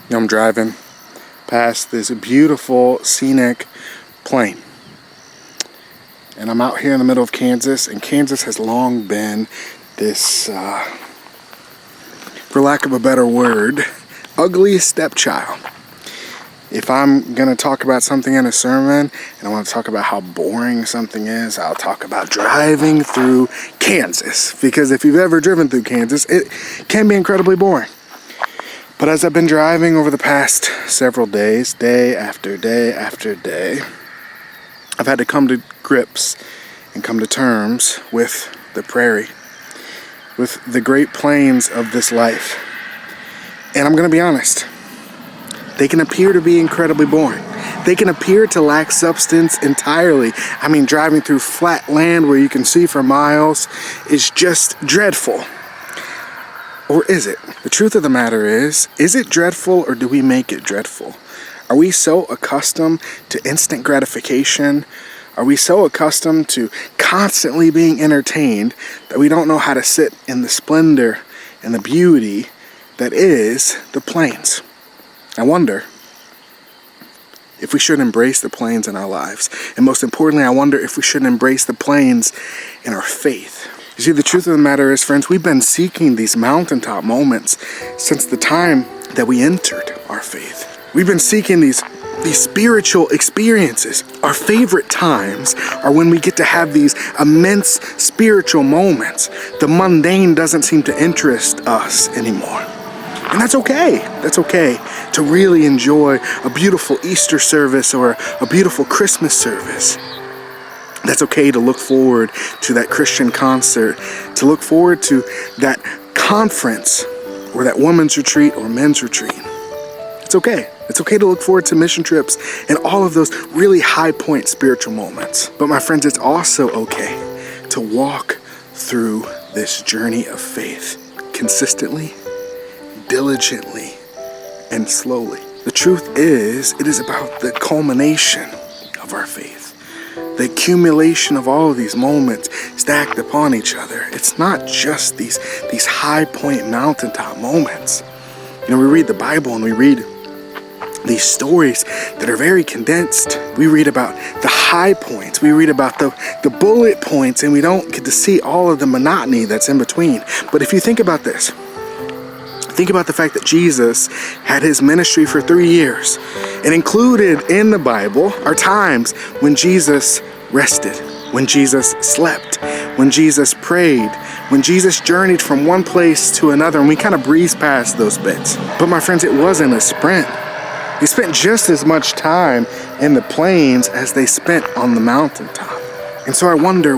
I'm driving past this beautiful scenic plain. And I'm out here in the middle of Kansas, and Kansas has long been this, for lack of a better word, ugly stepchild. If I'm going to talk about something in a sermon, and I want to talk about how boring something is, I'll talk about driving through Kansas. Because if you've ever driven through Kansas, it can be incredibly boring. But as I've been driving over the past several days, day after day after day, I've had to come to grips and come to terms with the prairie, with the great plains of this life. And I'm going to be honest, they can appear to be incredibly boring. They can appear to lack substance entirely. I mean, driving through flat land where you can see for miles is just dreadful. Or is it? The truth of the matter is it dreadful, or do we make it dreadful? Are we so accustomed to instant gratification? Are we so accustomed to constantly being entertained that we don't know how to sit in the splendor and the beauty that is the plains? I wonder if we should embrace the plains in our lives. And most importantly, I wonder if we should embrace the plains in our faith. You see, the truth of the matter is, friends, we've been seeking these mountaintop moments since the time that we entered our faith. We've been seeking these spiritual experiences. Our favorite times are when we get to have these immense spiritual moments. The mundane doesn't seem to interest us anymore. And that's okay. That's okay to really enjoy a beautiful Easter service or a beautiful Christmas service. That's okay to look forward to that Christian concert, to look forward to that conference or that women's retreat or men's retreat. It's okay. It's okay to look forward to mission trips and all of those really high point spiritual moments. But my friends, it's also okay to walk through this journey of faith consistently, diligently, and slowly. The truth is, it is about the culmination of our faith. The accumulation of all of these moments stacked upon each other. It's not just these high point mountaintop moments. You know, we read the Bible and we read these stories that are very condensed. We read about the high points. We read about the bullet points, and we don't get to see all of the monotony that's in between. But if you think about this, think about the fact that Jesus had his ministry for 3 years. And included in the Bible are times when Jesus rested, when Jesus slept, when Jesus prayed, when Jesus journeyed from one place to another, and we kind of breeze past those bits. But my friends, it wasn't a sprint. They spent just as much time in the plains as they spent on the mountaintop. And so I wonder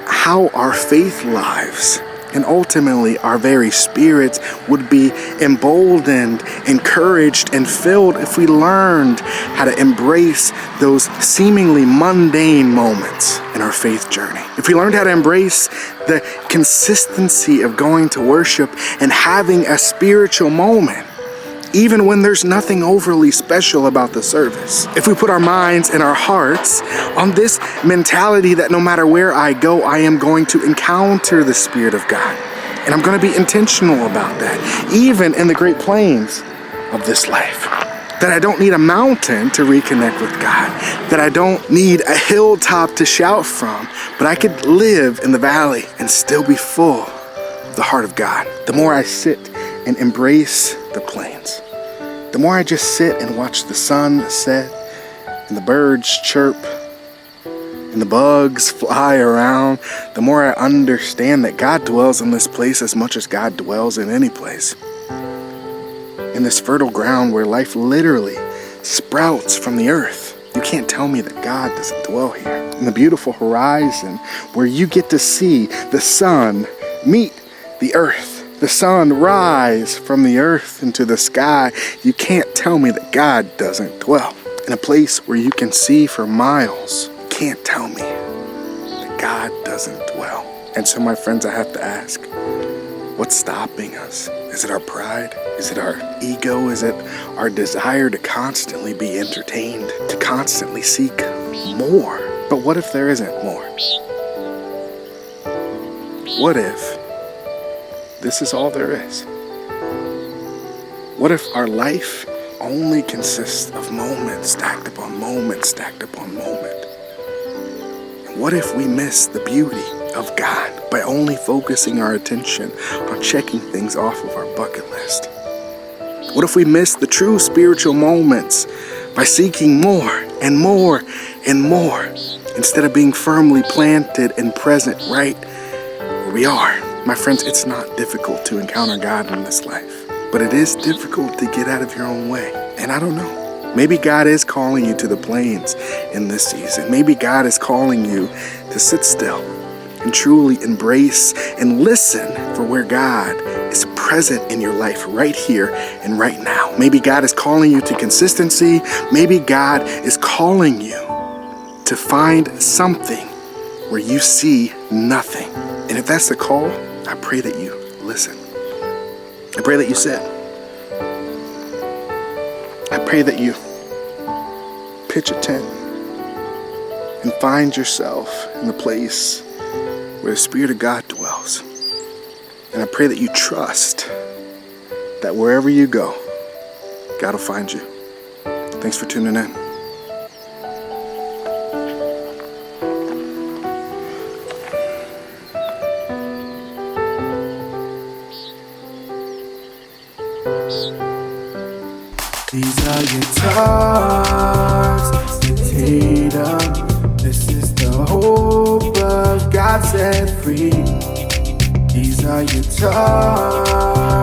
how our faith lives and ultimately our very spirits would be emboldened, encouraged, and filled if we learned how to embrace those seemingly mundane moments in our faith journey. If we learned how to embrace the consistency of going to worship and having a spiritual moment, even when there's nothing overly special about the service. If we put our minds and our hearts on this mentality that no matter where I go, I am going to encounter the Spirit of God. And I'm going to be intentional about that, even in the great plains of this life. That I don't need a mountain to reconnect with God. That I don't need a hilltop to shout from. But I could live in the valley and still be full of the heart of God. The more I sit and embrace the plains, the more I just sit and watch the sun set and the birds chirp and the bugs fly around, the more I understand that God dwells in this place as much as God dwells in any place. In this fertile ground where life literally sprouts from the earth. You can't tell me that God doesn't dwell here. In the beautiful horizon where you get to see the sun meet the earth. The sun rise from the earth into the sky. You can't tell me that God doesn't dwell. In a place where you can see for miles, you can't tell me that God doesn't dwell. And so, my friends, I have to ask, what's stopping us? Is it our pride? Is it our ego? Is it our desire to constantly be entertained, to constantly seek more? But what if there isn't more? What if this is all there is? What if our life only consists of moments stacked upon moment, stacked upon moment. And what if we miss the beauty of God by only focusing our attention on checking things off of our bucket list? What if we miss the true spiritual moments by seeking more and more and more instead of being firmly planted and present right where we are? My friends, it's not difficult to encounter God in this life, but it is difficult to get out of your own way. And I don't know, maybe God is calling you to the plains in this season. Maybe God is calling you to sit still and truly embrace and listen for where God is present in your life right here and right now. Maybe God is calling you to consistency. Maybe God is calling you to find something where you see nothing. And if that's the call, I pray that you listen. I pray that you sit. I pray that you pitch a tent and find yourself in the place where the Spirit of God dwells. And I pray that you trust that wherever you go, God will find you. Thanks for tuning in. These are your thoughts, Tatum. This is the hope of God set free. These are your thoughts.